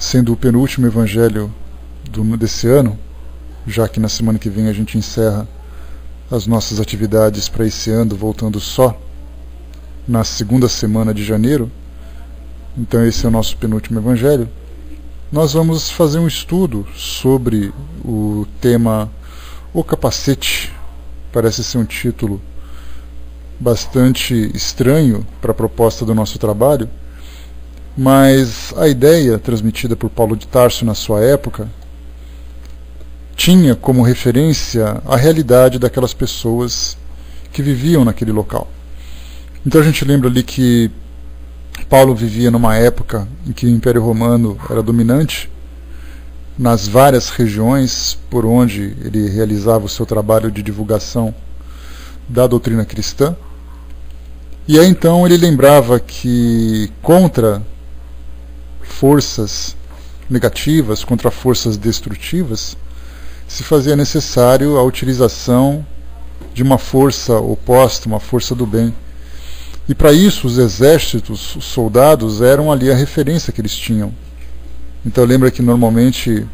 sendo o penúltimo evangelho desse ano, já que na semana que vem a gente encerra as nossas atividades para esse ano, voltando só na segunda semana de janeiro. Então esse é o nosso penúltimo evangelho. Nós vamos fazer um estudo sobre o tema O Capacete. Parece ser um título bastante estranho para a proposta do nosso trabalho, mas a ideia transmitida por Paulo de Tarso na sua época tinha como referência a realidade daquelas pessoas que viviam naquele local. Então a gente lembra ali que Paulo vivia numa época em que o Império Romano era dominante nas várias regiões por onde ele realizava o seu trabalho de divulgação da doutrina cristã. E aí então ele lembrava que contra forças negativas, contra forças destrutivas, se fazia necessário a utilização de uma força oposta, uma força do bem. E para isso os exércitos, os soldados, eram ali a referência que eles tinham. Então lembra que normalmente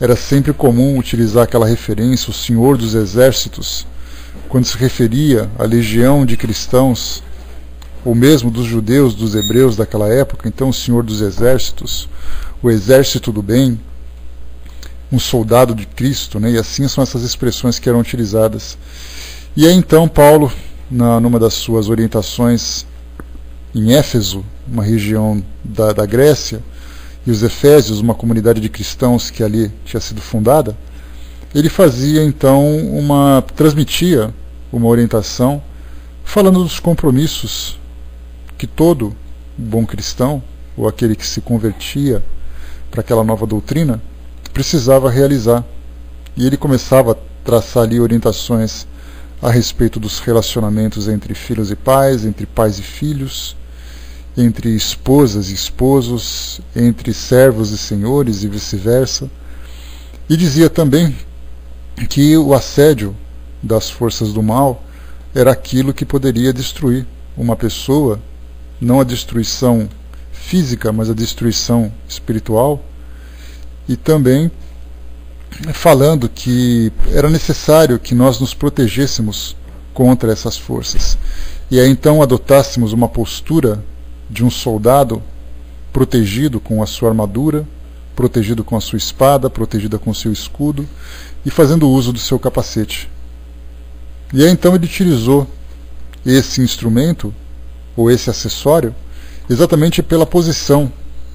era sempre comum utilizar aquela referência, o Senhor dos Exércitos, quando se referia à legião de cristãos, ou mesmo dos judeus, dos hebreus daquela época. Então o Senhor dos Exércitos, o exército do bem, um soldado de Cristo, né? E assim são essas expressões que eram utilizadas. E aí então Paulo, numa das suas orientações em Éfeso, uma região da Grécia, e os Efésios, uma comunidade de cristãos que ali tinha sido fundada, ele fazia então transmitia uma orientação falando dos compromissos que todo bom cristão, ou aquele que se convertia para aquela nova doutrina, precisava realizar. E ele começava a traçar ali orientações a respeito dos relacionamentos entre filhos e pais e filhos, entre esposas e esposos, entre servos e senhores e vice-versa. E dizia também que o assédio das forças do mal era aquilo que poderia destruir uma pessoa, não a destruição física, mas a destruição espiritual. E também falando que era necessário que nós nos protegêssemos contra essas forças. E aí então adotássemos uma postura de um soldado protegido com a sua armadura, protegido com a sua espada, protegido com o seu escudo e fazendo uso do seu capacete. E aí então ele utilizou esse instrumento, ou esse acessório, exatamente pela posição,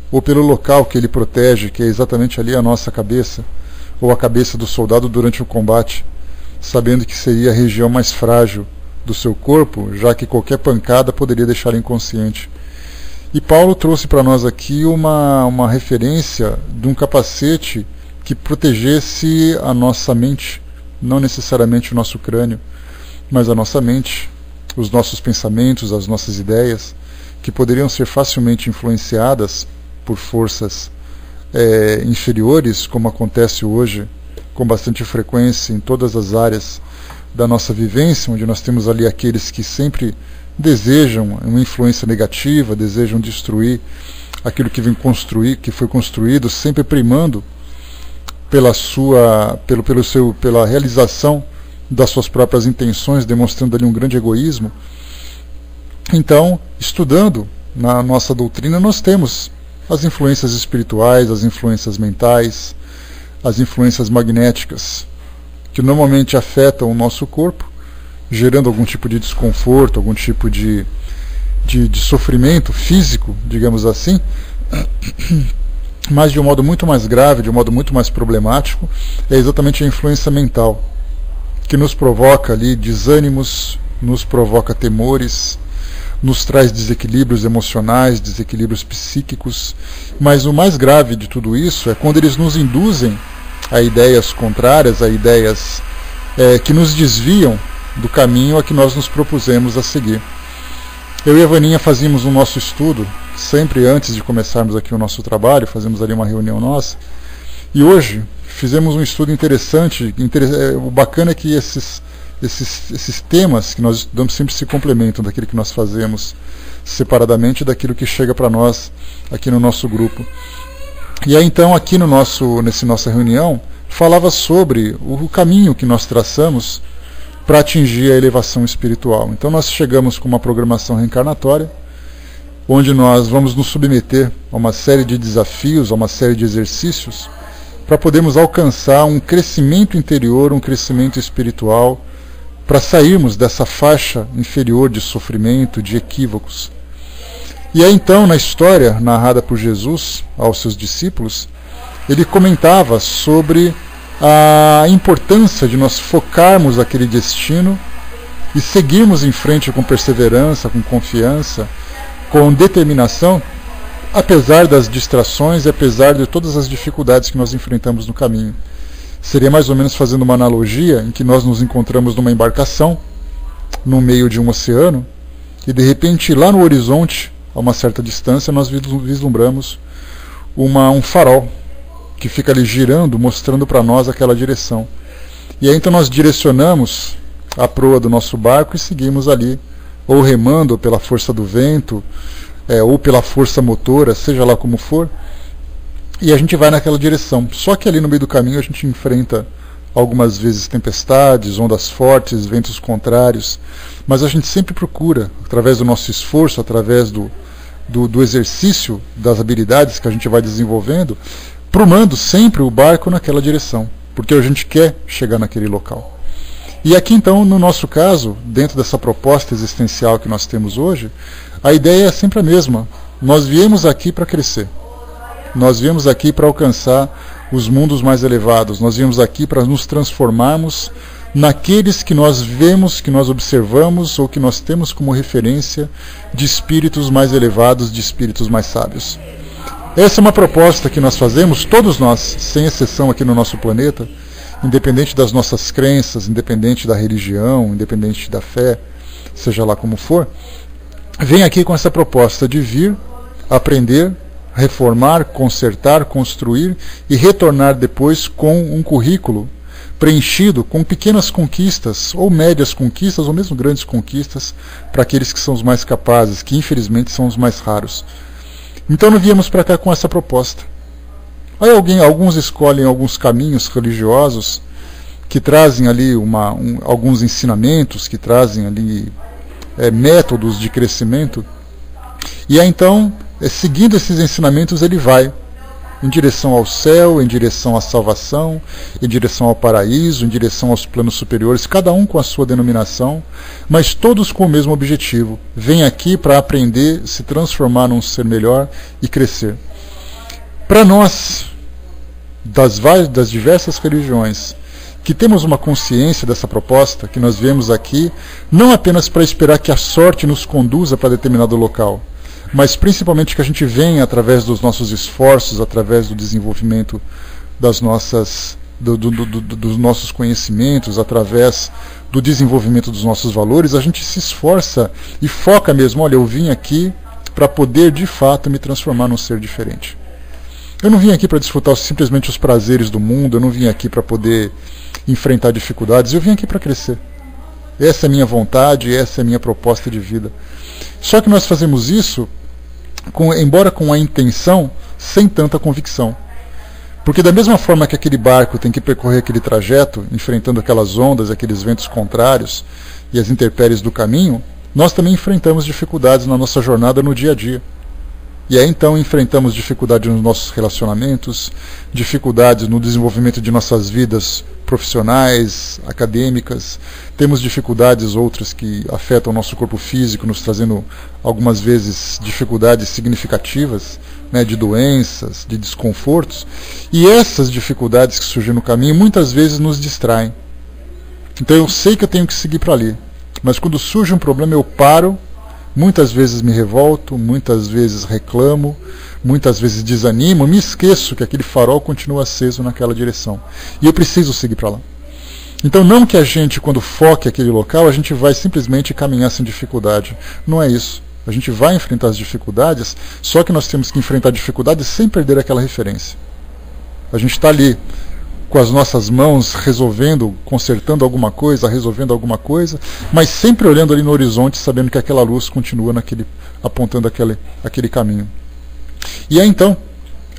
ou pelo local que ele protege, que é exatamente ali a nossa cabeça, ou a cabeça do soldado durante o combate, sabendo que seria a região mais frágil do seu corpo, já que qualquer pancada poderia deixá-lo inconsciente. E Paulo trouxe para nós aqui uma referência de um capacete que protegesse a nossa mente, não necessariamente o nosso crânio, mas a nossa mente, os nossos pensamentos, as nossas ideias, que poderiam ser facilmente influenciadas por forças inferiores, como acontece hoje com bastante frequência em todas as áreas da nossa vivência, onde nós temos ali aqueles que sempre desejam uma influência negativa, desejam destruir aquilo que que foi construído, sempre primando pela realização das suas próprias intenções, demonstrando ali um grande egoísmo. Então, estudando na nossa doutrina, nós temos as influências espirituais, as influências mentais, as influências magnéticas, que normalmente afetam o nosso corpo, gerando algum tipo de desconforto, algum tipo de sofrimento físico, digamos assim, mas de um modo muito mais grave, de um modo muito mais problemático, é exatamente a influência mental, que nos provoca ali desânimos, nos provoca temores, nos traz desequilíbrios emocionais, desequilíbrios psíquicos. Mas o mais grave de tudo isso é quando eles nos induzem a ideias contrárias, a ideias que nos desviam do caminho a que nós nos propusemos a seguir. Eu e a Vaninha fazíamos o nosso estudo, sempre antes de começarmos aqui o nosso trabalho, fazemos ali uma reunião nossa, e hoje fizemos um estudo interessante. O bacana é que esses temas que nós estudamos sempre se complementam daquilo que nós fazemos separadamente daquilo que chega para nós aqui no nosso grupo. E aí então aqui nessa nossa reunião falava sobre o caminho que nós traçamos para atingir a elevação espiritual. Então nós chegamos com uma programação reencarnatória, onde nós vamos nos submeter a uma série de desafios, a uma série de exercícios, para podermos alcançar um crescimento interior, um crescimento espiritual, para sairmos dessa faixa inferior de sofrimento, de equívocos. E aí então, na história narrada por Jesus aos seus discípulos, ele comentava sobre a importância de nós focarmos aquele destino e seguirmos em frente com perseverança, com confiança, com determinação, apesar das distrações e apesar de todas as dificuldades que nós enfrentamos no caminho. Seria mais ou menos fazendo uma analogia em que nós nos encontramos numa embarcação, no meio de um oceano, e de repente lá no horizonte, a uma certa distância, nós vislumbramos um farol que fica ali girando, mostrando para nós aquela direção. E aí então nós direcionamos a proa do nosso barco e seguimos ali, ou remando pela força do vento, ou pela força motora, seja lá como for, e a gente vai naquela direção. Só que ali no meio do caminho a gente enfrenta algumas vezes tempestades, ondas fortes, ventos contrários, mas a gente sempre procura, através do nosso esforço, através do exercício das habilidades que a gente vai desenvolvendo, prumando sempre o barco naquela direção, porque a gente quer chegar naquele local. E aqui então, no nosso caso, dentro dessa proposta existencial que nós temos hoje, a ideia é sempre a mesma. Nós viemos aqui para crescer. Nós viemos aqui para alcançar os mundos mais elevados. Nós viemos aqui para nos transformarmos naqueles que nós vemos, que nós observamos ou que nós temos como referência de espíritos mais elevados, de espíritos mais sábios. Essa é uma proposta que nós fazemos, todos nós, sem exceção aqui no nosso planeta, independente das nossas crenças, independente da religião, independente da fé, seja lá como for, vem aqui com essa proposta de vir, aprender, reformar, consertar, construir e retornar depois com um currículo preenchido com pequenas conquistas, ou médias conquistas, ou mesmo grandes conquistas, para aqueles que são os mais capazes, que infelizmente são os mais raros. Então nós viemos para cá com essa proposta. Aí alguns escolhem alguns caminhos religiosos que trazem ali alguns ensinamentos, que trazem ali métodos de crescimento, e aí então, seguindo esses ensinamentos, ele vai em direção ao céu, em direção à salvação, em direção ao paraíso, em direção aos planos superiores, cada um com a sua denominação, mas todos com o mesmo objetivo. Vem aqui para aprender, se transformar num ser melhor e crescer. Para nós, das diversas religiões, que temos uma consciência dessa proposta, que nós viemos aqui, não apenas para esperar que a sorte nos conduza para determinado local, mas principalmente que a gente venha através dos nossos esforços, através do desenvolvimento dos nossos conhecimentos, através do desenvolvimento dos nossos valores, a gente se esforça e foca mesmo, olha, eu vim aqui para poder de fato me transformar num ser diferente. Eu não vim aqui para desfrutar simplesmente os prazeres do mundo, eu não vim aqui para poder enfrentar dificuldades, eu vim aqui para crescer. Essa é a minha vontade, essa é a minha proposta de vida. Só que nós fazemos isso, embora com a intenção, sem tanta convicção. Porque da mesma forma que aquele barco tem que percorrer aquele trajeto, enfrentando aquelas ondas, aqueles ventos contrários e as intempéries do caminho, nós também enfrentamos dificuldades na nossa jornada no dia a dia. E aí então enfrentamos dificuldades nos nossos relacionamentos, dificuldades no desenvolvimento de nossas vidas profissionais, acadêmicas, temos dificuldades outras que afetam o nosso corpo físico, nos trazendo algumas vezes dificuldades significativas, de doenças, de desconfortos, e essas dificuldades que surgem no caminho muitas vezes nos distraem. Então eu sei que eu tenho que seguir para ali, mas quando surge um problema eu paro. Muitas vezes me revolto, muitas vezes reclamo, muitas vezes desanimo, me esqueço que aquele farol continua aceso naquela direção. E eu preciso seguir para lá. Então não que a gente, quando foque aquele local, a gente vai simplesmente caminhar sem dificuldade. Não é isso. A gente vai enfrentar as dificuldades, só que nós temos que enfrentar dificuldades sem perder aquela referência. A gente está ali com as nossas mãos resolvendo, consertando alguma coisa, resolvendo alguma coisa, mas sempre olhando ali no horizonte, sabendo que aquela luz continua apontando aquele caminho. E aí então,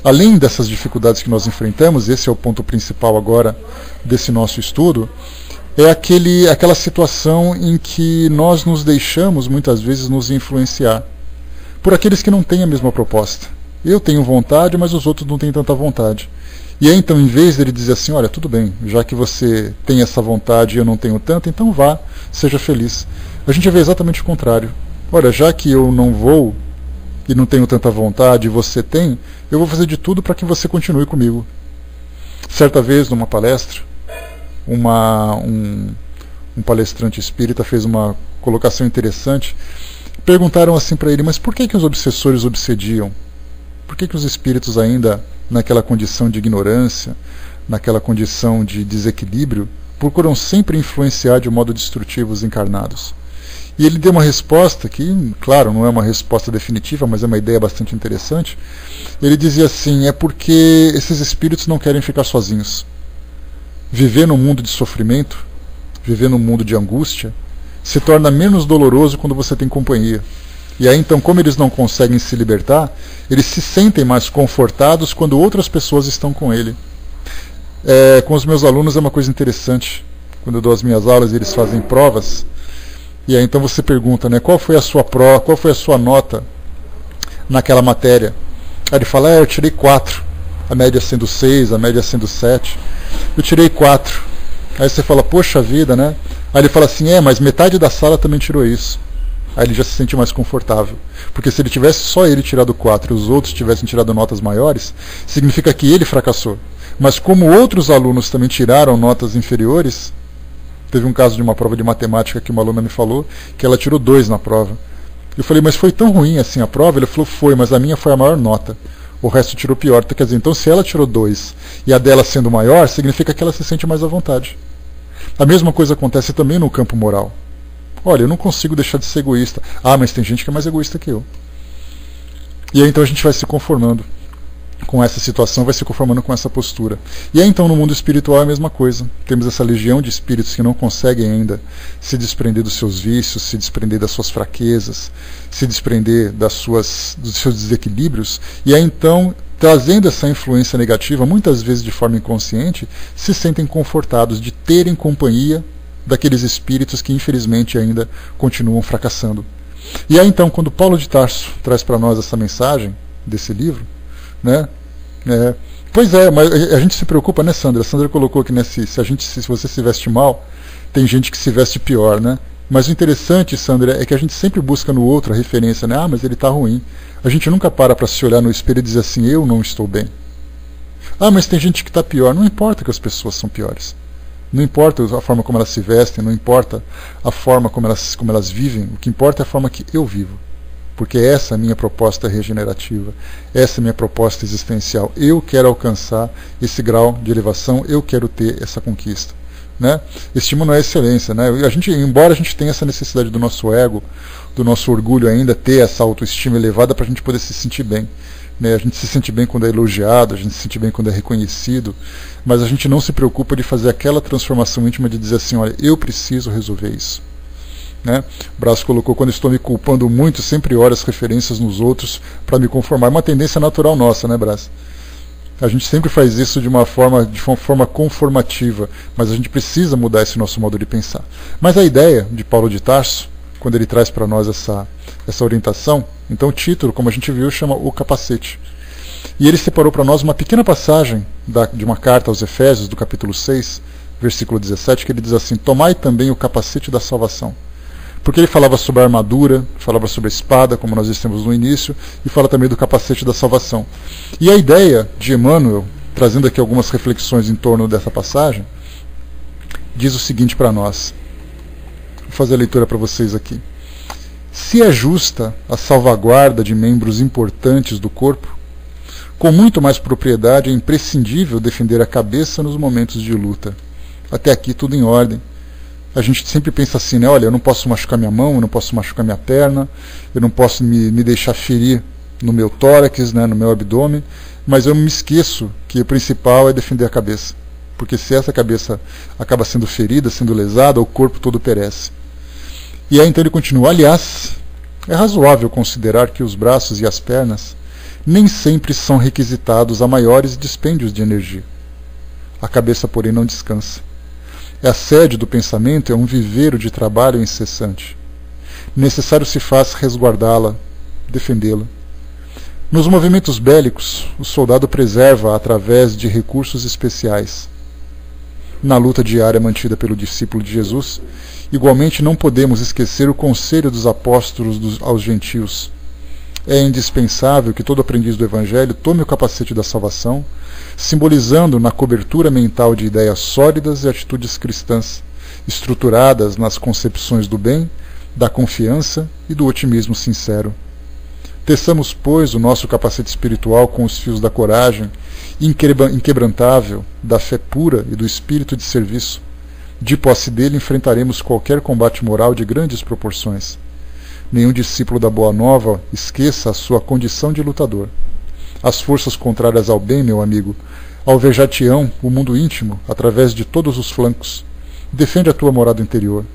além dessas dificuldades que nós enfrentamos, esse é o ponto principal agora desse nosso estudo, é aquela situação em que nós nos deixamos muitas vezes nos influenciar por aqueles que não têm a mesma proposta. Eu tenho vontade, mas os outros não têm tanta vontade. E aí então, em vez dele dizer assim, olha, tudo bem, já que você tem essa vontade e eu não tenho tanto, então vá, seja feliz. A gente vê exatamente o contrário. Olha, já que eu não vou e não tenho tanta vontade e você tem, eu vou fazer de tudo para que você continue comigo. Certa vez, numa palestra, um palestrante espírita fez uma colocação interessante. Perguntaram assim para ele, mas por que os obsessores obsediam? Por que os espíritos ainda, naquela condição de ignorância, naquela condição de desequilíbrio, procuram sempre influenciar de um modo destrutivo os encarnados? E ele deu uma resposta que, claro, não é uma resposta definitiva, mas é uma ideia bastante interessante. Ele dizia assim, é porque esses espíritos não querem ficar sozinhos. Viver num mundo de sofrimento, viver num mundo de angústia, se torna menos doloroso quando você tem companhia. E aí então, como eles não conseguem se libertar, eles se sentem mais confortados quando outras pessoas estão com ele. Com os meus alunos é uma coisa interessante. Quando eu dou as minhas aulas, eles fazem provas. E aí então você pergunta, né, qual foi a sua prova, qual foi a sua nota naquela matéria? Aí ele fala, eu tirei 4. A média sendo 6, a média sendo 7. Eu tirei 4. Aí você fala, poxa vida, né? Aí ele fala assim, mas metade da sala também tirou isso. Aí ele já se sente mais confortável. Porque se ele tivesse só ele tirado 4 e os outros tivessem tirado notas maiores, significa que ele fracassou. Mas como outros alunos também tiraram notas inferiores, teve um caso de uma prova de matemática que uma aluna me falou, que ela tirou 2 na prova. Eu falei, mas foi tão ruim assim a prova? Ele falou, foi, mas a minha foi a maior nota. O resto tirou pior. Quer dizer, então se ela tirou 2 e a dela sendo maior, significa que ela se sente mais à vontade. A mesma coisa acontece também no campo moral. Olha, eu não consigo deixar de ser egoísta. Mas tem gente que é mais egoísta que eu. E aí então a gente vai se conformando com essa situação, vai se conformando com essa postura. E aí então no mundo espiritual é a mesma coisa. Temos essa legião de espíritos que não conseguem ainda se desprender dos seus vícios, se desprender das suas fraquezas, se desprender dos seus desequilíbrios. E aí então, trazendo essa influência negativa, muitas vezes de forma inconsciente, se sentem confortados de terem companhia daqueles espíritos que infelizmente ainda continuam fracassando. E aí então, quando Paulo de Tarso traz para nós essa mensagem desse livro, né? Pois é, mas a gente se preocupa, né, Sandra? A Sandra colocou que, né, se você se veste mal, tem gente que se veste pior, né? Mas o interessante, Sandra, é que a gente sempre busca no outro a referência, né? Mas ele está ruim. A gente nunca para se olhar no espelho e dizer assim, eu não estou bem. Mas tem gente que está pior. Não importa que as pessoas são piores. Não importa a forma como elas se vestem, não importa a forma como elas vivem. O que importa é a forma que eu vivo. Porque essa é a minha proposta regenerativa, essa é a minha proposta existencial. Eu quero alcançar esse grau de elevação, eu quero ter essa conquista. Né? Estímulo é excelência. Né? Embora a gente tenha essa necessidade do nosso ego, do nosso orgulho ainda, ter essa autoestima elevada para a gente poder se sentir bem. Né? A gente se sente bem quando é elogiado, a gente se sente bem quando é reconhecido, mas a gente não se preocupa de fazer aquela transformação íntima de dizer assim, olha, eu preciso resolver isso. Né? Brás colocou, quando estou me culpando muito, sempre olho as referências nos outros para me conformar. É uma tendência natural nossa, né, Brás? A gente sempre faz isso de uma forma conformativa, mas a gente precisa mudar esse nosso modo de pensar. Mas a ideia de Paulo de Tarso, quando ele traz para nós essa orientação, então o título, como a gente viu, chama O Capacete. E ele separou para nós uma pequena passagem de uma carta aos Efésios, do capítulo 6, versículo 17, que ele diz assim, tomai também o capacete da salvação. Porque ele falava sobre a armadura, falava sobre a espada, como nós dissemos no início, e fala também do capacete da salvação. E a ideia de Emmanuel, trazendo aqui algumas reflexões em torno dessa passagem, diz o seguinte para nós. Vou fazer a leitura para vocês aqui. Se é justa a salvaguarda de membros importantes do corpo, com muito mais propriedade é imprescindível defender a cabeça nos momentos de luta. Até aqui tudo em ordem. A gente sempre pensa assim, né? Olha, eu não posso machucar minha mão, eu não posso machucar minha perna, eu não posso me deixar ferir no meu tórax, né, no meu abdômen, mas eu me esqueço que o principal é defender a cabeça. Porque se essa cabeça acaba sendo ferida, sendo lesada, o corpo todo perece. E aí então ele continua, aliás, é razoável considerar que os braços e as pernas nem sempre são requisitados a maiores dispêndios de energia. A cabeça, porém, não descansa. A sede do pensamento é um viveiro de trabalho incessante. Necessário se faz resguardá-la, defendê-la. Nos movimentos bélicos, o soldado preserva através de recursos especiais. Na luta diária mantida pelo discípulo de Jesus, igualmente não podemos esquecer o conselho dos apóstolos aos gentios. É indispensável que todo aprendiz do Evangelho tome o capacete da salvação, simbolizando na cobertura mental de ideias sólidas e atitudes cristãs, estruturadas nas concepções do bem, da confiança e do otimismo sincero. Teçamos, pois, o nosso capacete espiritual com os fios da coragem inquebrantável, da fé pura e do espírito de serviço. De posse dele enfrentaremos qualquer combate moral de grandes proporções. Nenhum discípulo da Boa Nova esqueça a sua condição de lutador. As forças contrárias ao bem, meu amigo, alvejar-te-ão o mundo íntimo, através de todos os flancos. Defende a tua morada interior.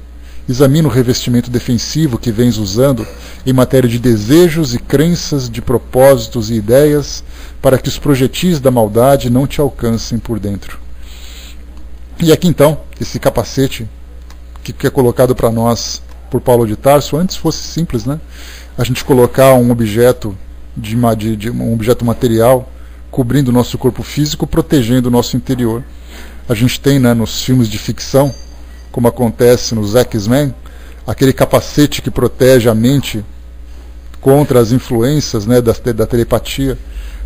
Examina o revestimento defensivo que vens usando em matéria de desejos e crenças, de propósitos e ideias, para que os projetis da maldade não te alcancem por dentro. E aqui então, esse capacete que é colocado para nós por Paulo de Tarso, antes fosse simples, né? A gente colocar um objeto um objeto material cobrindo o nosso corpo físico, protegendo o nosso interior. A gente tem, né, nos filmes de ficção, como acontece nos X-Men, aquele capacete que protege a mente contra as influências, né, da telepatia.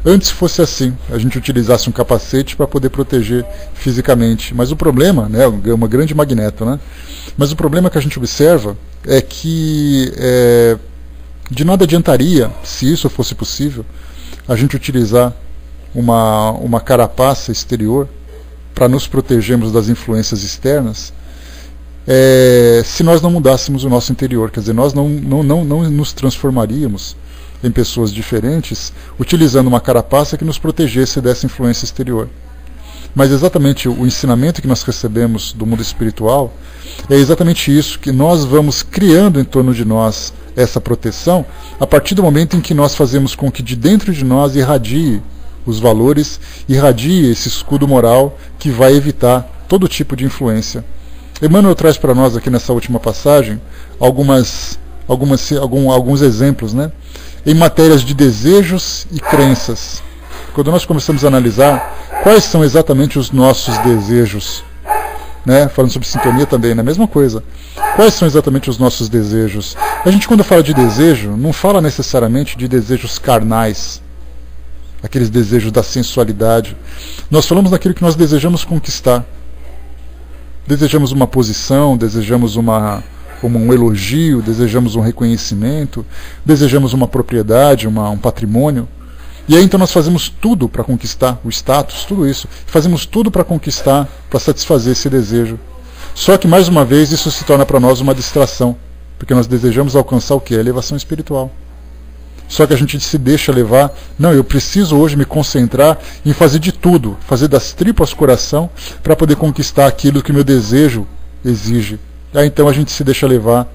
Antes fosse assim, a gente utilizasse um capacete para poder proteger fisicamente. Mas o problema, né, é uma grande magneto, né? Mas o problema que a gente observa é que de nada adiantaria, se isso fosse possível, a gente utilizar uma carapaça exterior para nos protegermos das influências externas, se nós não mudássemos o nosso interior. Quer dizer, nós não nos transformaríamos em pessoas diferentes utilizando uma carapaça que nos protegesse dessa influência exterior. Mas exatamente o ensinamento que nós recebemos do mundo espiritual é exatamente isso, que nós vamos criando em torno de nós essa proteção a partir do momento em que nós fazemos com que de dentro de nós irradie os valores, irradie esse escudo moral que vai evitar todo tipo de influência. Emmanuel traz para nós aqui nessa última passagem alguns exemplos, né? Em matérias de desejos e crenças. Quando nós começamos a analisar quais são exatamente os nossos desejos, né? Falando sobre sintonia também, é a mesma coisa. Quais são exatamente os nossos desejos? A gente, quando fala de desejo, não fala necessariamente de desejos carnais, aqueles desejos da sensualidade. Nós falamos daquilo que nós desejamos conquistar. Desejamos uma posição, desejamos um elogio, desejamos um reconhecimento, desejamos uma propriedade, um patrimônio. E aí então nós fazemos tudo para conquistar o status, tudo isso. Fazemos tudo para conquistar, para satisfazer esse desejo. Só que, mais uma vez, isso se torna para nós uma distração, porque nós desejamos alcançar o quê? A elevação espiritual. Só que a gente se deixa levar, não, eu preciso hoje me concentrar em fazer de tudo, fazer das tripas coração, para poder conquistar aquilo que o meu desejo exige. Aí então a gente se deixa levar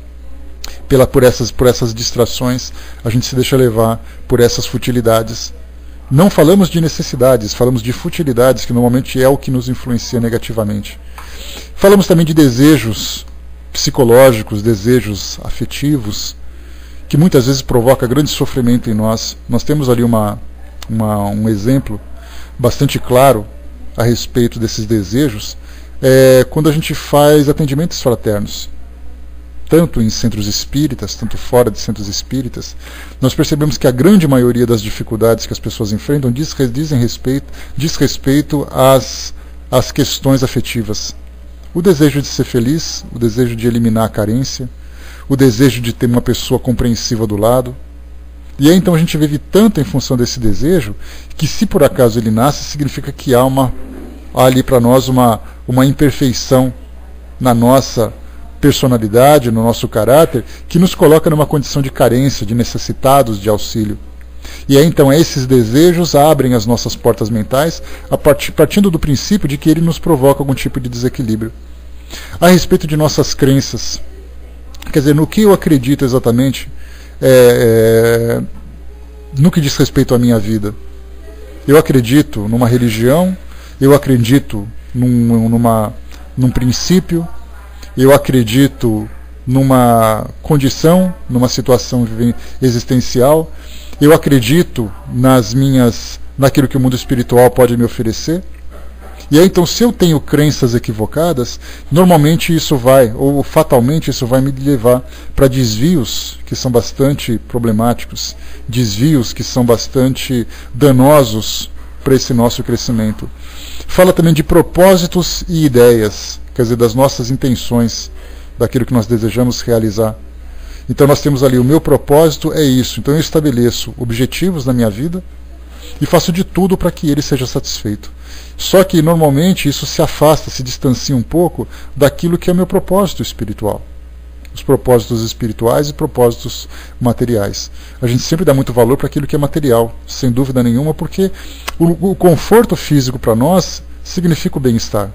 por essas distrações, a gente se deixa levar por essas futilidades. Não falamos de necessidades, falamos de futilidades, que normalmente é o que nos influencia negativamente. Falamos também de desejos psicológicos, desejos afetivos, que muitas vezes provoca grande sofrimento em nós. Nós temos ali um exemplo bastante claro a respeito desses desejos, quando a gente faz atendimentos fraternos, tanto em centros espíritas, tanto fora de centros espíritas. Nós percebemos que a grande maioria das dificuldades que as pessoas enfrentam diz respeito às questões afetivas. O desejo de ser feliz, o desejo de eliminar a carência, o desejo de ter uma pessoa compreensiva do lado. E aí então a gente vive tanto em função desse desejo, que se por acaso ele nasce, significa que há ali para nós uma imperfeição na nossa personalidade, no nosso caráter, que nos coloca numa condição de carência, de necessitados de auxílio. E aí então esses desejos abrem as nossas portas mentais, partindo do princípio de que ele nos provoca algum tipo de desequilíbrio. A respeito de nossas crenças, quer dizer, no que eu acredito exatamente, no que diz respeito à minha vida. Eu acredito numa religião, eu acredito num princípio, eu acredito numa condição, numa situação existencial, eu acredito naquilo que o mundo espiritual pode me oferecer. E aí, então, se eu tenho crenças equivocadas, normalmente isso vai, ou fatalmente isso vai me levar para desvios que são bastante problemáticos, desvios que são bastante danosos para esse nosso crescimento. Fala também de propósitos e ideias, quer dizer, das nossas intenções, daquilo que nós desejamos realizar. Então nós temos ali, o meu propósito é isso, então eu estabeleço objetivos na minha vida e faço de tudo para que ele seja satisfeito. Só que normalmente isso se afasta, se distancia um pouco daquilo que é o meu propósito espiritual. Os propósitos espirituais e propósitos materiais. A gente sempre dá muito valor para aquilo que é material, sem dúvida nenhuma, porque o conforto físico para nós significa o bem-estar.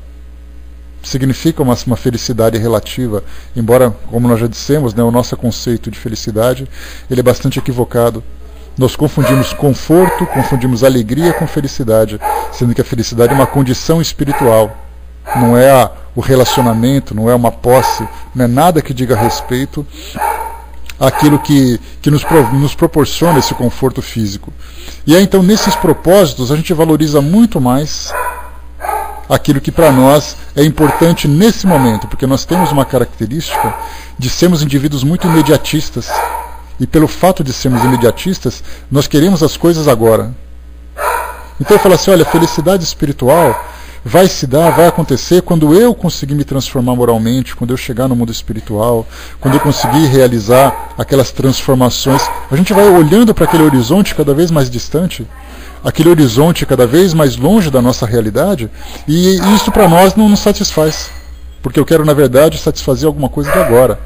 Significa uma felicidade relativa, embora, como nós já dissemos, né, o nosso conceito de felicidade ele é bastante equivocado. Nós confundimos conforto, confundimos alegria com felicidade, sendo que a felicidade é uma condição espiritual. Não é o relacionamento, não é uma posse, não é nada que diga respeito àquilo que nos proporciona esse conforto físico. E aí, então, nesses propósitos, a gente valoriza muito mais aquilo que para nós é importante nesse momento, porque nós temos uma característica de sermos indivíduos muito imediatistas. E pelo fato de sermos imediatistas, nós queremos as coisas agora. Então eu falo assim, olha, a felicidade espiritual vai se dar, vai acontecer quando eu conseguir me transformar moralmente, quando eu chegar no mundo espiritual, quando eu conseguir realizar aquelas transformações. A gente vai olhando para aquele horizonte cada vez mais distante, aquele horizonte cada vez mais longe da nossa realidade, e isso para nós não nos satisfaz. Porque eu quero, na verdade, satisfazer alguma coisa de agora.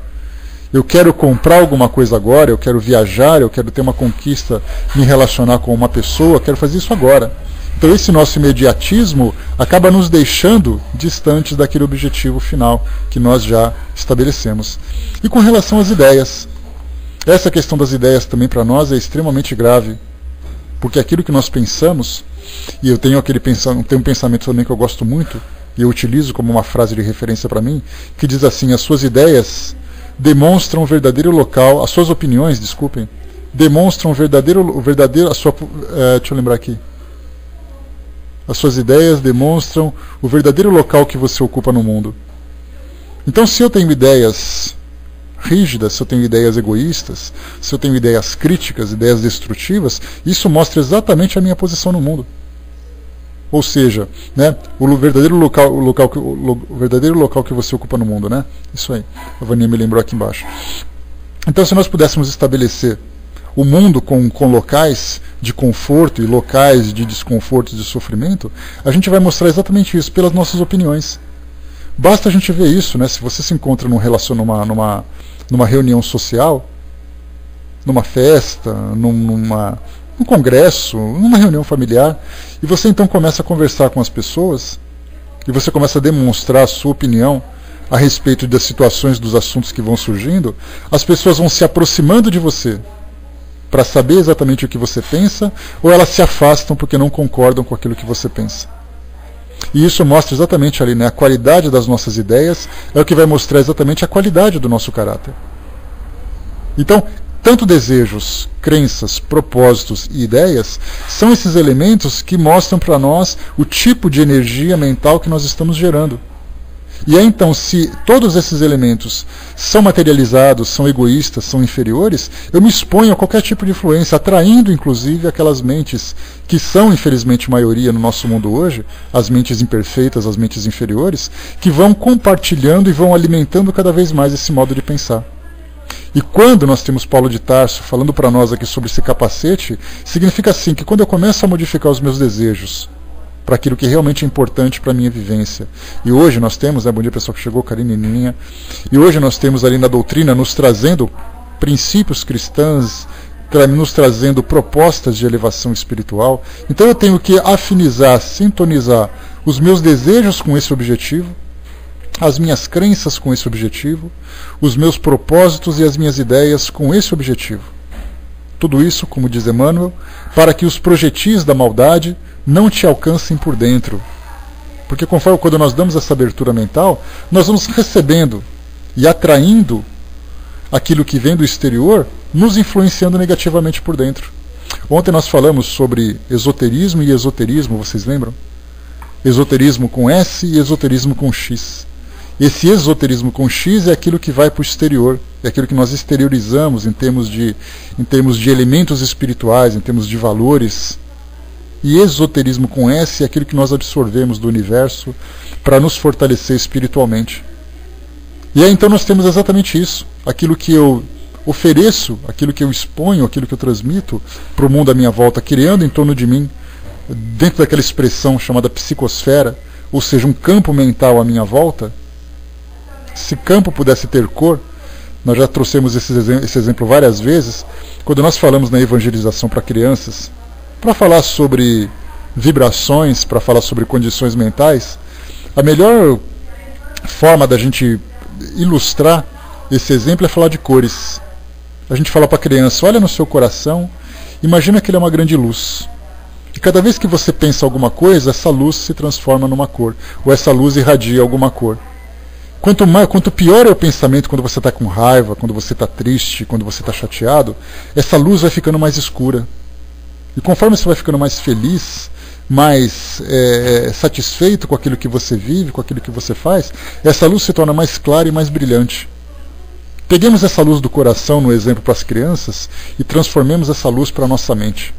Eu quero comprar alguma coisa agora, eu quero viajar, eu quero ter uma conquista, me relacionar com uma pessoa, eu quero fazer isso agora. Então esse nosso imediatismo acaba nos deixando distantes daquele objetivo final que nós já estabelecemos. E com relação às ideias, essa questão das ideias também para nós é extremamente grave, porque aquilo que nós pensamos, e eu tenho um pensamento também que eu gosto muito, e eu utilizo como uma frase de referência para mim, que diz assim, as suas ideias demonstram o verdadeiro local, as suas opiniões, desculpem, demonstram o verdadeiro deixa eu lembrar aqui. As suas ideias demonstram o verdadeiro local que você ocupa no mundo. Então, se eu tenho ideias rígidas, se eu tenho ideias egoístas, se eu tenho ideias críticas, ideias destrutivas, isso mostra exatamente a minha posição no mundo. Ou seja, né, o verdadeiro local que você ocupa no mundo, né? Isso aí. A Vânia me lembrou aqui embaixo. Então, se nós pudéssemos estabelecer o mundo com locais de conforto e locais de desconforto e de sofrimento, a gente vai mostrar exatamente isso pelas nossas opiniões. Basta a gente ver isso, né? Se você se encontra numa reunião social, numa festa, num congresso, numa reunião familiar, e você então começa a conversar com as pessoas, e você começa a demonstrar a sua opinião a respeito das situações, dos assuntos que vão surgindo, as pessoas vão se aproximando de você para saber exatamente o que você pensa, ou elas se afastam porque não concordam com aquilo que você pensa. E isso mostra exatamente ali, né, a qualidade das nossas ideias, é o que vai mostrar exatamente a qualidade do nosso caráter. Então, tanto desejos, crenças, propósitos e ideias são esses elementos que mostram para nós o tipo de energia mental que nós estamos gerando. E aí então, se todos esses elementos são materializados, são egoístas, são inferiores, eu me exponho a qualquer tipo de influência, atraindo inclusive aquelas mentes que são infelizmente maioria no nosso mundo hoje, as mentes imperfeitas, as mentes inferiores, que vão compartilhando e vão alimentando cada vez mais esse modo de pensar. E quando nós temos Paulo de Tarso falando para nós aqui sobre esse capacete, significa assim, que quando eu começo a modificar os meus desejos para aquilo que realmente é importante para a minha vivência, e hoje nós temos, né, bom dia pessoal que chegou, Karine e Nininha, e hoje nós temos ali na doutrina nos trazendo princípios cristãos, nos trazendo propostas de elevação espiritual, então eu tenho que afinizar, sintonizar os meus desejos com esse objetivo, as minhas crenças com esse objetivo, os meus propósitos e as minhas ideias com esse objetivo. Tudo isso, como diz Emmanuel, para que os projetis da maldade não te alcancem por dentro. Porque conforme quando nós damos essa abertura mental, nós vamos recebendo e atraindo aquilo que vem do exterior, nos influenciando negativamente por dentro. Ontem nós falamos sobre esoterismo e esoterismo, vocês lembram? Esoterismo com S e esoterismo com X. Esse esoterismo com X é aquilo que vai para o exterior, é aquilo que nós exteriorizamos em termos de elementos espirituais, em termos de valores. E esoterismo com S é aquilo que nós absorvemos do universo para nos fortalecer espiritualmente. E aí então nós temos exatamente isso, aquilo que eu ofereço, aquilo que eu exponho, aquilo que eu transmito para o mundo à minha volta, criando em torno de mim, dentro daquela expressão chamada psicosfera, ou seja, um campo mental à minha volta. Se campo pudesse ter cor, nós já trouxemos esse exemplo várias vezes, quando nós falamos na evangelização para crianças, para falar sobre vibrações, para falar sobre condições mentais, a melhor forma da gente ilustrar esse exemplo é falar de cores. A gente fala para a criança, olha no seu coração, imagina que ele é uma grande luz. E cada vez que você pensa alguma coisa, essa luz se transforma numa cor, ou essa luz irradia alguma cor. Quanto pior é o pensamento quando você está com raiva, quando você está triste, quando você está chateado, essa luz vai ficando mais escura. E conforme você vai ficando mais feliz, mais satisfeito com aquilo que você vive, com aquilo que você faz, essa luz se torna mais clara e mais brilhante. Peguemos essa luz do coração no exemplo para as crianças e transformemos essa luz para a nossa mente,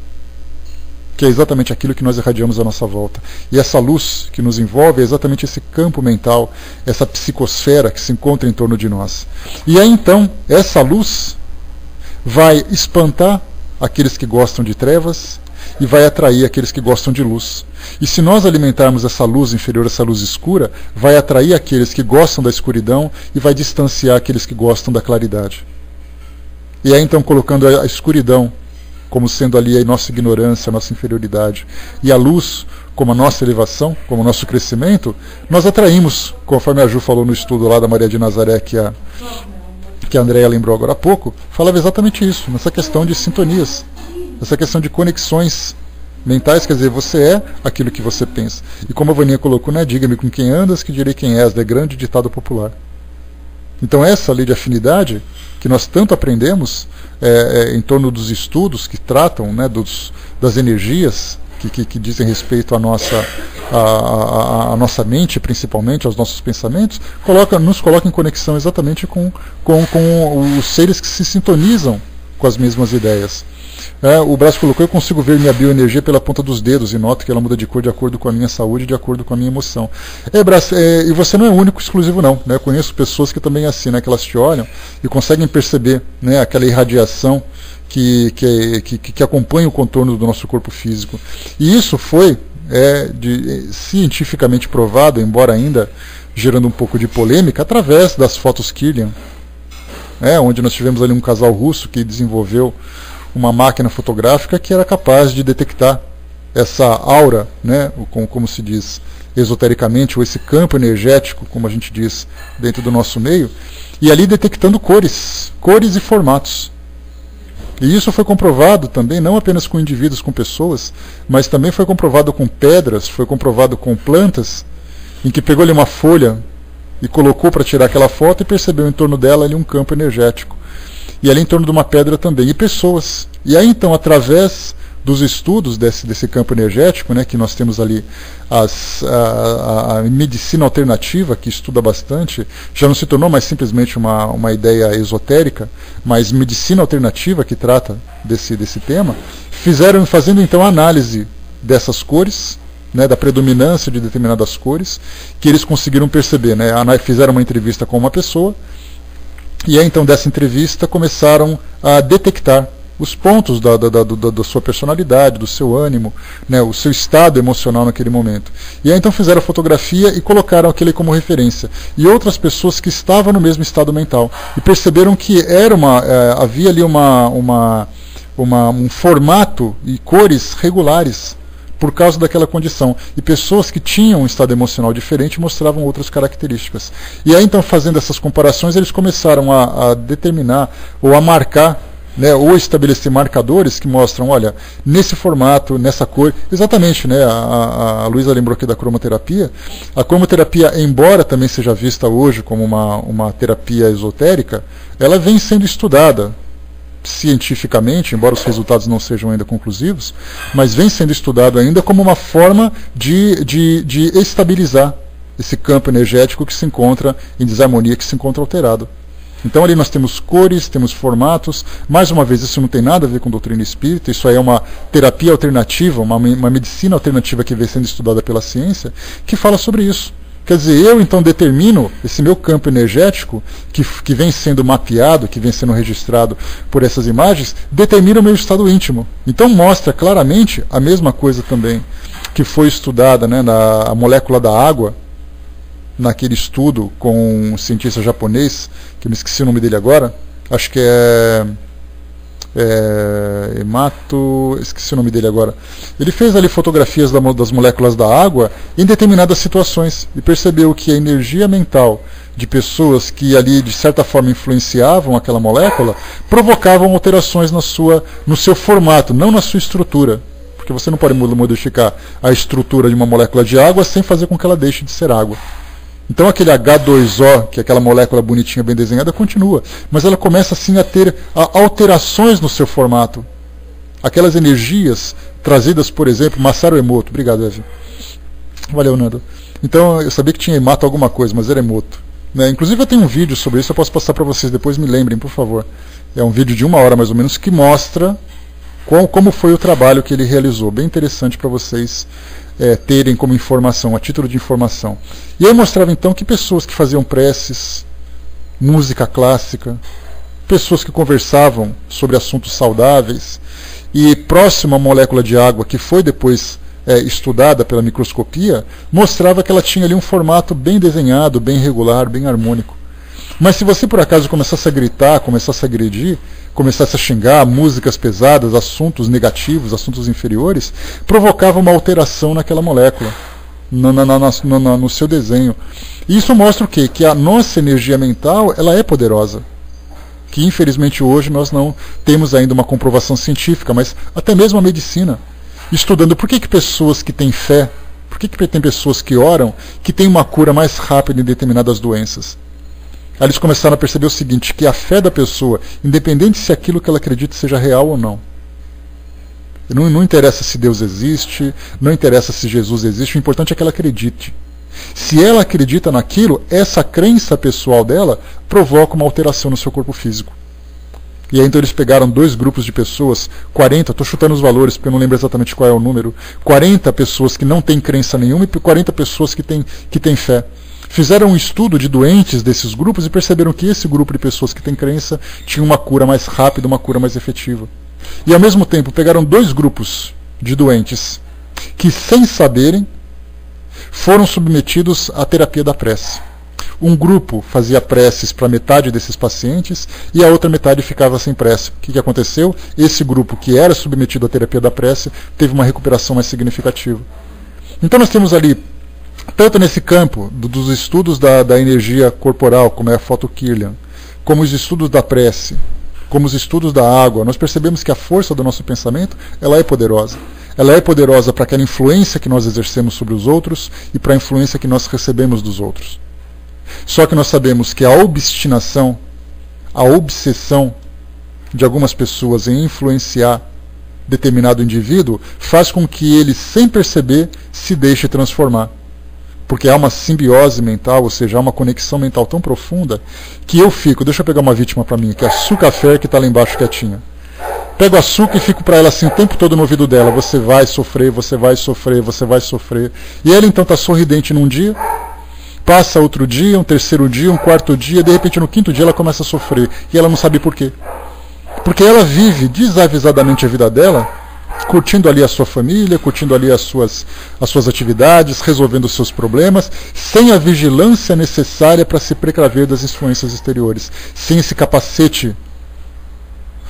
que é exatamente aquilo que nós irradiamos à nossa volta. E essa luz que nos envolve é exatamente esse campo mental, essa psicosfera que se encontra em torno de nós. E aí então, essa luz vai espantar aqueles que gostam de trevas e vai atrair aqueles que gostam de luz. E se nós alimentarmos essa luz inferior, essa luz escura, vai atrair aqueles que gostam da escuridão e vai distanciar aqueles que gostam da claridade. E aí então, colocando a escuridão como sendo ali a nossa ignorância, a nossa inferioridade, e a luz como a nossa elevação, como o nosso crescimento, nós atraímos, conforme a Ju falou no estudo lá da Maria de Nazaré, que a Andréia lembrou agora há pouco, falava exatamente isso, nessa questão de sintonias, essa questão de conexões mentais, quer dizer, você é aquilo que você pensa. E como a Vaninha colocou, né, diga-me com quem andas, que direi quem és, é grande ditado popular. Então essa lei de afinidade, que nós tanto aprendemos em torno dos estudos que tratam, né, das energias que dizem respeito à nossa mente, principalmente, aos nossos pensamentos, nos coloca em conexão exatamente com os seres que se sintonizam com as mesmas ideias. O Brás colocou, eu consigo ver minha bioenergia pela ponta dos dedos e noto que ela muda de cor de acordo com a minha saúde, de acordo com a minha emoção. Brás, e você não é o único exclusivo não, né? Eu conheço pessoas que também assim, né, que elas te olham e conseguem perceber, né, aquela irradiação que acompanha o contorno do nosso corpo físico. E isso foi cientificamente provado, embora ainda gerando um pouco de polêmica, através das fotos Kirlian, onde nós tivemos ali um casal russo que desenvolveu uma máquina fotográfica que era capaz de detectar essa aura, né, como se diz esotericamente, ou esse campo energético, como a gente diz dentro do nosso meio, e ali detectando cores e formatos. E isso foi comprovado também, não apenas com indivíduos, com pessoas, mas também foi comprovado com pedras, foi comprovado com plantas, em que pegou ali uma folha e colocou para tirar aquela foto e percebeu em torno dela ali um campo energético. E ali em torno de uma pedra também, e pessoas. E aí então, através dos estudos desse campo energético, né, que nós temos ali a medicina alternativa, que estuda bastante, já não se tornou mais simplesmente uma ideia esotérica, mas medicina alternativa que trata desse tema, fazendo então a análise dessas cores, né, da predominância de determinadas cores, que eles conseguiram perceber, né, fizeram uma entrevista com uma pessoa, e aí então dessa entrevista começaram a detectar os pontos da sua personalidade, do seu ânimo, né, o seu estado emocional naquele momento. E aí então fizeram a fotografia e colocaram aquele como referência. E outras pessoas que estavam no mesmo estado mental. E perceberam que havia ali um formato e cores regulares por causa daquela condição. E pessoas que tinham um estado emocional diferente mostravam outras características. E aí então, fazendo essas comparações, eles começaram a determinar ou a marcar né, ou estabelecer marcadores que mostram, olha, nesse formato, nessa cor, exatamente, né, a Luísa lembrou aqui da cromoterapia. A cromoterapia, embora também seja vista hoje como uma terapia esotérica, ela vem sendo estudada cientificamente, embora os resultados não sejam ainda conclusivos, mas vem sendo estudado ainda como uma forma de estabilizar esse campo energético que se encontra em desarmonia, que se encontra alterado. Então ali nós temos cores, temos formatos. Mais uma vez, isso não tem nada a ver com doutrina espírita, isso aí é uma terapia alternativa, uma medicina alternativa que vem sendo estudada pela ciência, que fala sobre isso. Quer dizer, eu então determino esse meu campo energético, que vem sendo mapeado, que vem sendo registrado por essas imagens, determina o meu estado íntimo. Então mostra claramente a mesma coisa também que foi estudada, né, na molécula da água, naquele estudo com um cientista japonês, que eu me esqueci o nome dele agora, acho que esqueci o nome dele agora. Ele fez ali fotografias das moléculas da água em determinadas situações e percebeu que a energia mental de pessoas que ali de certa forma influenciavam aquela molécula provocavam alterações no seu formato, não na sua estrutura. Porque você não pode modificar a estrutura de uma molécula de água sem fazer com que ela deixe de ser água. Então aquele H2O, que é aquela molécula bonitinha, bem desenhada, continua. Mas ela começa assim a ter alterações no seu formato. Aquelas energias trazidas, por exemplo, Masaru Emoto. Obrigado, Eve. Valeu, Nando. Então eu sabia que tinha Emoto alguma coisa, mas era Emoto. Né? Inclusive eu tenho um vídeo sobre isso, eu posso passar para vocês depois, me lembrem, por favor. É um vídeo de 1 hora mais ou menos que mostra como foi o trabalho que ele realizou. Bem interessante para vocês terem como informação, a título de informação. E aí mostrava então que pessoas que faziam preces, música clássica, pessoas que conversavam sobre assuntos saudáveis, e próximo à molécula de água, que foi depois estudada pela microscopia, mostrava que ela tinha ali um formato bem desenhado, bem regular, bem harmônico. Mas se você por acaso começasse a gritar, começasse a agredir, começasse a xingar, músicas pesadas, assuntos negativos, assuntos inferiores, provocava uma alteração naquela molécula, no seu desenho. E isso mostra o quê? Que a nossa energia mental ela é poderosa. Que infelizmente hoje nós não temos ainda uma comprovação científica, mas até mesmo a medicina, estudando por que pessoas que têm fé, por que tem pessoas que oram, que têm uma cura mais rápida em determinadas doenças. Aí eles começaram a perceber o seguinte, que a fé da pessoa, independente se aquilo que ela acredita seja real ou não, não interessa se Deus existe, não interessa se Jesus existe, o importante é que ela acredite. Se ela acredita naquilo, essa crença pessoal dela provoca uma alteração no seu corpo físico. E aí então eles pegaram 2 grupos de pessoas, 40, estou chutando os valores porque eu não lembro exatamente qual é o número, 40 pessoas que não têm crença nenhuma e 40 pessoas que têm fé. Fizeram um estudo de doentes desses grupos e perceberam que esse grupo de pessoas que têm crença tinha uma cura mais rápida, uma cura mais efetiva. E ao mesmo tempo pegaram 2 grupos de doentes que, sem saberem, foram submetidos à terapia da prece. Um grupo fazia preces para metade desses pacientes e a outra metade ficava sem prece. O que aconteceu? Esse grupo que era submetido à terapia da prece teve uma recuperação mais significativa. Então nós temos ali, tanto nesse campo dos estudos da energia corporal, como é a Foto-Kirlian, como os estudos da prece, como os estudos da água, nós percebemos que a força do nosso pensamento ela é poderosa. Ela é poderosa para aquela influência que nós exercemos sobre os outros e para a influência que nós recebemos dos outros. Só que nós sabemos que a obstinação, a obsessão de algumas pessoas em influenciar determinado indivíduo faz com que ele, sem perceber, se deixe transformar. Porque há uma simbiose mental, ou seja, há uma conexão mental tão profunda que eu fico, deixa eu pegar uma vítima para mim, que é a Açúcar que está lá embaixo quietinha. Pego açúcar e fico para ela assim o tempo todo no ouvido dela, você vai sofrer, você vai sofrer, você vai sofrer. E ela então está sorridente num dia, passa outro dia, um terceiro dia, um quarto dia, de repente no 5º dia ela começa a sofrer. E ela não sabe por quê. Porque ela vive desavisadamente a vida dela, curtindo ali a sua família, curtindo ali as suas atividades, resolvendo os seus problemas, sem a vigilância necessária para se precaver das influências exteriores, sem esse capacete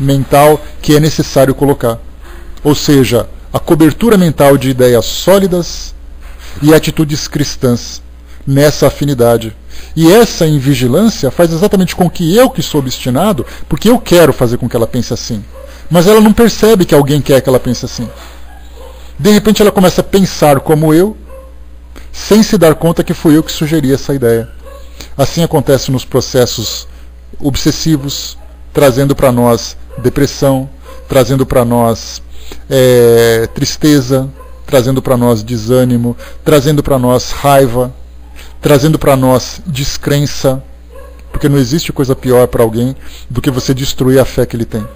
mental que é necessário colocar. Ou seja, a cobertura mental de ideias sólidas e atitudes cristãs, nessa afinidade. E essa invigilância faz exatamente com que eu, que sou obstinado, porque eu quero fazer com que ela pense assim, mas ela não percebe que alguém quer que ela pense assim. De repente ela começa a pensar como eu, sem se dar conta que fui eu que sugeri essa ideia. Assim acontece nos processos obsessivos, trazendo para nós depressão, trazendo para nós tristeza, trazendo para nós desânimo, trazendo para nós raiva, trazendo para nós descrença, porque não existe coisa pior para alguém do que você destruir a fé que ele tem.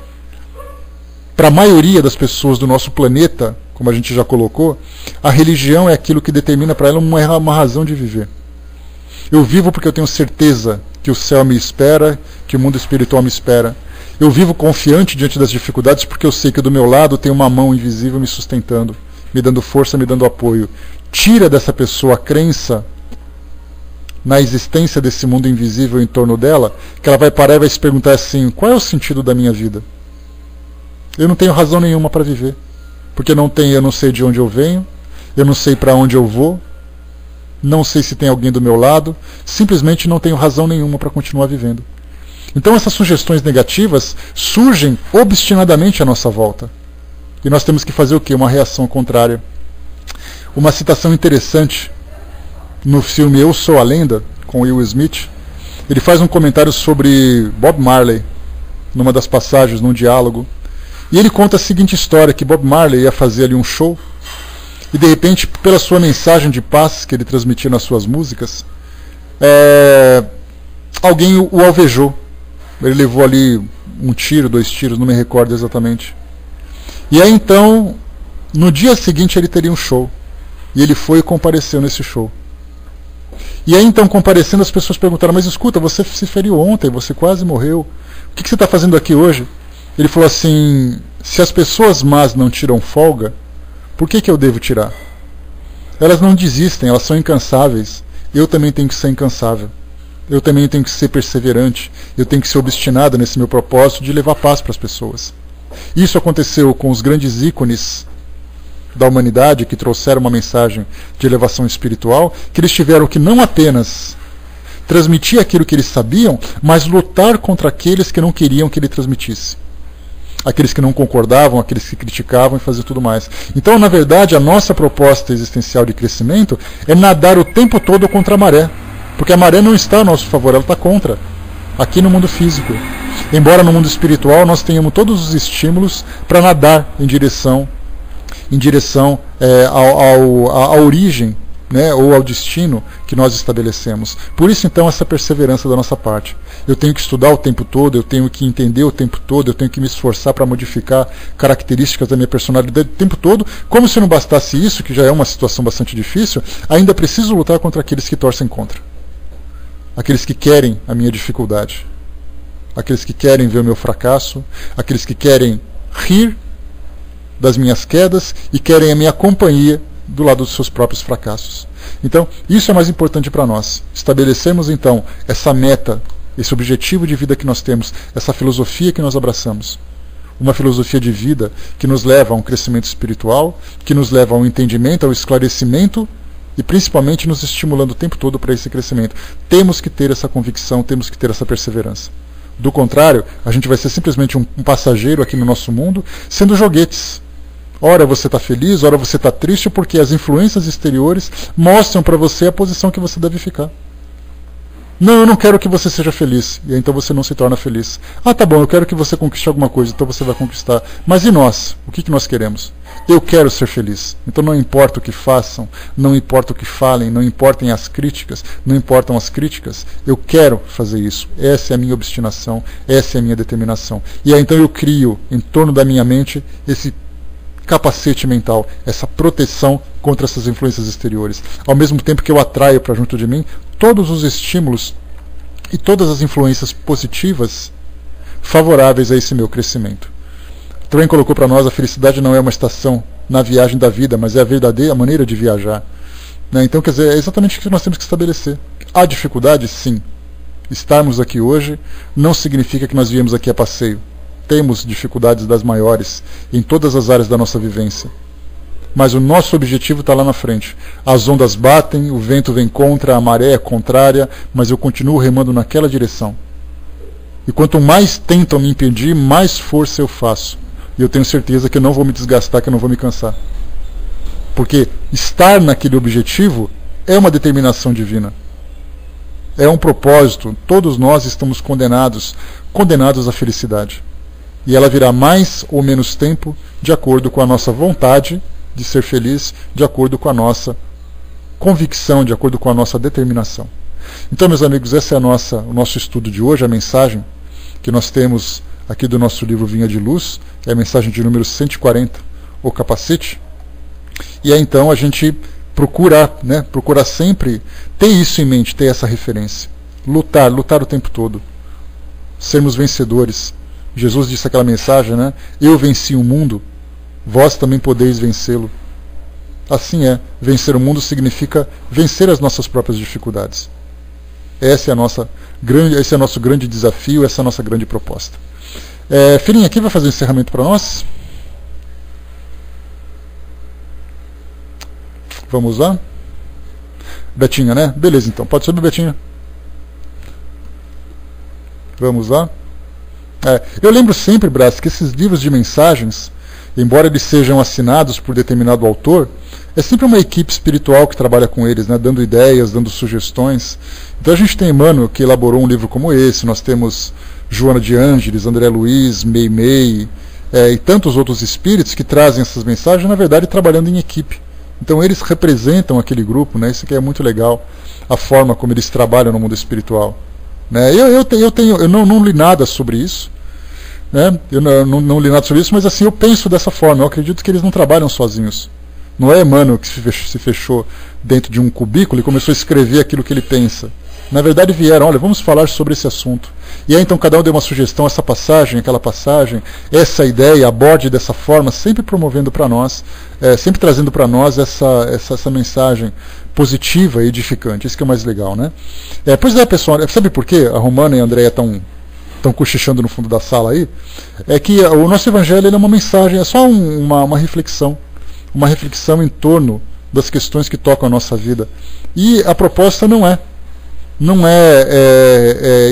Para a maioria das pessoas do nosso planeta, como a gente já colocou, a religião é aquilo que determina para ela uma razão de viver. Eu vivo porque eu tenho certeza que o céu me espera, que o mundo espiritual me espera. Eu vivo confiante diante das dificuldades porque eu sei que do meu lado tem uma mão invisível me sustentando, me dando força, me dando apoio. Tira dessa pessoa a crença na existência desse mundo invisível em torno dela, que ela vai parar e vai se perguntar assim: qual é o sentido da minha vida? Eu não tenho razão nenhuma para viver, porque eu não sei de onde eu venho, eu não sei para onde eu vou, não sei se tem alguém do meu lado, simplesmente não tenho razão nenhuma para continuar vivendo. Então essas sugestões negativas surgem obstinadamente à nossa volta. E nós temos que fazer o quê? Uma reação contrária. Uma citação interessante no filme Eu Sou a Lenda, com Will Smith, ele faz um comentário sobre Bob Marley, numa das passagens, num diálogo. E ele conta a seguinte história, que Bob Marley ia fazer ali um show, e de repente, pela sua mensagem de paz que ele transmitia nas suas músicas, alguém o alvejou. Ele levou ali um tiro, 2 tiros, não me recordo exatamente. E aí então, no dia seguinte ele teria um show. E ele foi e compareceu nesse show. E aí então, comparecendo, as pessoas perguntaram: mas escuta, você se feriu ontem, você quase morreu, o que você está fazendo aqui hoje? Ele falou assim: se as pessoas más não tiram folga, por que eu devo tirar? Elas não desistem, elas são incansáveis. Eu também tenho que ser incansável. Eu também tenho que ser perseverante. Eu tenho que ser obstinado nesse meu propósito de levar paz para as pessoas. Isso aconteceu com os grandes ícones da humanidade que trouxeram uma mensagem de elevação espiritual, que eles tiveram que não apenas transmitir aquilo que eles sabiam, mas lutar contra aqueles que não queriam que ele transmitisse. Aqueles que não concordavam, aqueles que criticavam e faziam tudo mais. Então, na verdade, a nossa proposta existencial de crescimento é nadar o tempo todo contra a maré. Porque a maré não está a nosso favor, ela está contra. Aqui no mundo físico. Embora no mundo espiritual nós tenhamos todos os estímulos para nadar em direção à origem, né, ou ao destino que nós estabelecemos. Por isso, então, essa perseverança da nossa parte. Eu tenho que estudar o tempo todo, eu tenho que entender o tempo todo, eu tenho que me esforçar para modificar características da minha personalidade o tempo todo. Como se não bastasse isso, que já é uma situação bastante difícil, ainda preciso lutar contra aqueles que torcem contra. Aqueles que querem a minha dificuldade. Aqueles que querem ver o meu fracasso. Aqueles que querem rir das minhas quedas e querem a minha companhia do lado dos seus próprios fracassos. Então, isso é mais importante para nós. Estabelecermos, então, essa meta, esse objetivo de vida que nós temos, essa filosofia que nós abraçamos. Uma filosofia de vida que nos leva a um crescimento espiritual, que nos leva ao entendimento, ao esclarecimento e principalmente nos estimulando o tempo todo para esse crescimento. Temos que ter essa convicção, temos que ter essa perseverança. Do contrário, a gente vai ser simplesmente um passageiro aqui no nosso mundo, sendo joguetes. Ora você está feliz, ora você está triste, porque as influências exteriores mostram para você a posição que você deve ficar. Não, eu não quero que você seja feliz. E então você não se torna feliz. Ah, tá bom, eu quero que você conquiste alguma coisa, então você vai conquistar. Mas e nós? O que nós queremos? Eu quero ser feliz. Então não importa o que façam, não importa o que falem, não importam as críticas, eu quero fazer isso. Essa é a minha obstinação, essa é a minha determinação. E aí então eu crio em torno da minha mente esse capacete mental, essa proteção contra essas influências exteriores. Ao mesmo tempo que eu atraio para junto de mim todos os estímulos e todas as influências positivas favoráveis a esse meu crescimento. Também colocou para nós: a felicidade não é uma estação na viagem da vida, mas é a verdadeira maneira de viajar. Né? Então, quer dizer, é exatamente o que nós temos que estabelecer. Há dificuldade? Sim. Estarmos aqui hoje não significa que nós viemos aqui a passeio. Temos dificuldades das maiores em todas as áreas da nossa vivência. mas o nosso objetivo está lá na frente. As ondas batem, o vento vem contra, a maré é contrária, mas eu continuo remando naquela direção. E quanto mais tentam me impedir, mais força eu faço. E eu tenho certeza que eu não vou me desgastar, que eu não vou me cansar. Porque estar naquele objetivo é uma determinação divina. É um propósito. Todos nós estamos condenados à felicidade. E ela virá mais ou menos tempo de acordo com a nossa vontade de ser feliz, de acordo com a nossa convicção, de acordo com a nossa determinação. Então, meus amigos, esse é o nosso estudo de hoje, a mensagem que nós temos aqui do nosso livro Vinha de Luz, é a mensagem de número 140, o capacete. E aí então a gente procura sempre ter isso em mente, ter essa referência. Lutar o tempo todo. Sermos vencedores. Jesus disse aquela mensagem, né? Eu venci o mundo, vós também podeis vencê-lo. Assim é, vencer o mundo significa vencer as nossas próprias dificuldades. Esse é o nosso grande desafio, essa é a nossa grande proposta. Filhinha, quem vai fazer o encerramento para nós? Vamos lá? Betinha, né? Beleza, então. Pode subir, Betinha. Vamos lá? Eu lembro sempre, Brás, que esses livros de mensagens, embora eles sejam assinados por determinado autor, é sempre uma equipe espiritual que trabalha com eles, né? Dando ideias, dando sugestões. Então a gente tem Emmanuel, que elaborou um livro como esse, nós temos Joana de Ângeles, André Luiz, Meimei, e tantos outros espíritos que trazem essas mensagens, na verdade, trabalhando em equipe. Então eles representam aquele grupo, né? Isso aqui é muito legal, a forma como eles trabalham no mundo espiritual. Né? Eu não li nada sobre isso, né? Eu não li nada sobre isso, mas assim, eu penso dessa forma, eu acredito que eles não trabalham sozinhos. Não é Emmanuel que se fechou dentro de um cubículo e começou a escrever aquilo que ele pensa. Na verdade vieram, olha, vamos falar sobre esse assunto. E aí então cada um deu uma sugestão, essa passagem, aquela passagem, essa ideia, aborde dessa forma, sempre promovendo para nós, sempre trazendo para nós essa mensagem positiva e edificante. Isso que é o mais legal, né? Pois é, pessoal, sabe por quê a Romana e a Andréia estão cochichando no fundo da sala aí? É que o nosso evangelho é uma mensagem, é só uma reflexão em torno das questões que tocam a nossa vida. E a proposta não é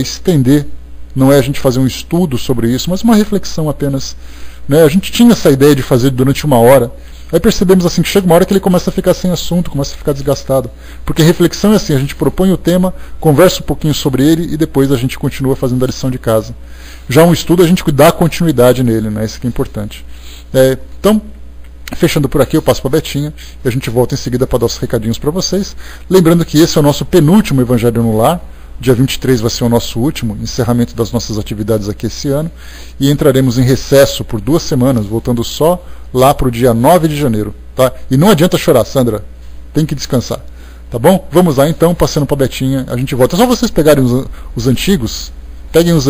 estender, não é a gente fazer um estudo sobre isso, mas uma reflexão apenas. Né? A gente tinha essa ideia de fazer durante 1 hora, aí percebemos assim que chega uma hora que ele começa a ficar sem assunto, começa a ficar desgastado. Porque reflexão é assim, a gente propõe o tema, conversa um pouquinho sobre ele e depois a gente continua fazendo a lição de casa. Já um estudo a gente dá continuidade nele, né? Isso que é importante. Então, fechando por aqui, eu passo para a Betinha e a gente volta em seguida para dar os recadinhos para vocês. Lembrando que esse é o nosso penúltimo Evangelho no Lar. Dia 23 vai ser o nosso último encerramento das nossas atividades aqui esse ano. E entraremos em recesso por 2 semanas, voltando só lá para o dia 9 de janeiro. Tá? E não adianta chorar, Sandra. Tem que descansar. Tá bom? Vamos lá então, passando para a Betinha. A gente volta. É só vocês pegarem os antigos. Peguem os